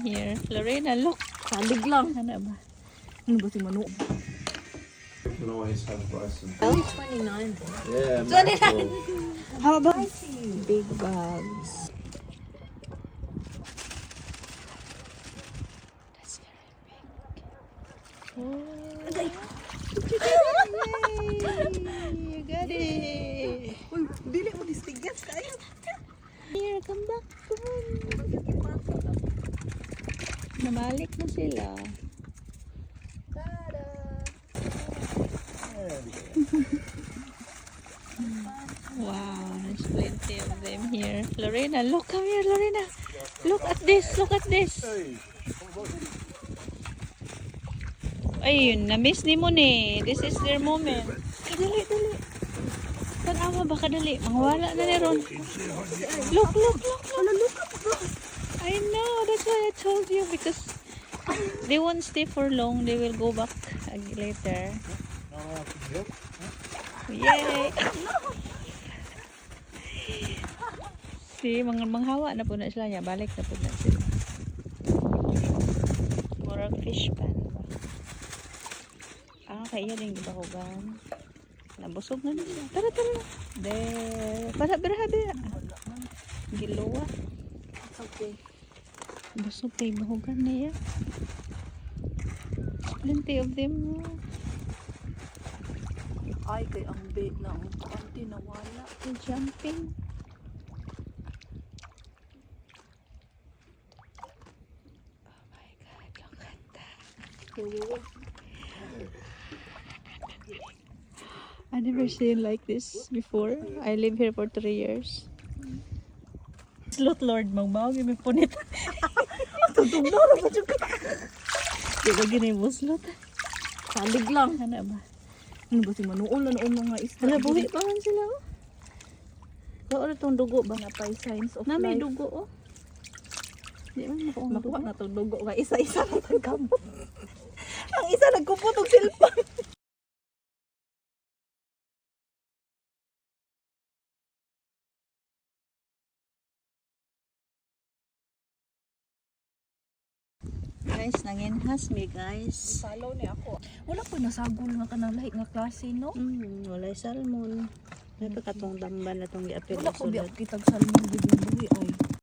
them here. Lorena, look. Salig lang. Ano ba? Ano ba si Manu? You can always have Bryson. Only 29. Yeah, 29. How about Big bags. That's very big. Oh. Yay! You got it. Uy, dili mo distigyan kayo. Here, come back. Come on. Nabalik na sila. Wow, there's plenty of them here. Lorena, look, come here, Lorena. Look at this, look at this. Ayun, na-miss ni mo ni. This is their moment. Kadali, dali. Tanawa ba kadali? Mangwala na ni Ron. Look, look, look, look. I know, that's why I told you because they won't stay for long. They will go back later. Yay! See, manghawa na po na sila niya. Balik na po na sila. Murag fish pan ba? Kaya din di ba hugan? Nabusog na siya. Tara, tara. There. Para, bira. Giluwa. Okay. Busog kayo mahugan na yan. Plenty of them. Ay, kay ang bait na ang konti nawala. They're jumping. Oh my God, look at that. I never seen like this before. I live here for 3 years. Slot Lord, magmawag yung may punit. Tutugno na ba dyan ka? Di ba gini mo slot? Salig lang. Ano ba? Ano ba si Manu? Ulan mga isda. Wala, buhi pa man sila oh. Wala itong dugo ba? Napay signs of Na may life. dugo oh. Di man makuha dugo. Makuha na itong dugo. Kaya isa-isa na tagkamot. Ang isa nagkupot og silpa. Guys, nanginhas me guys. Salaw ni ako. Wala ko nasagol nga kanang lahi nga klase, no? Walay salmon. May pagkatong damban na itong giapil Wala ng ko biyak sulod. kitag salmon buhi ay.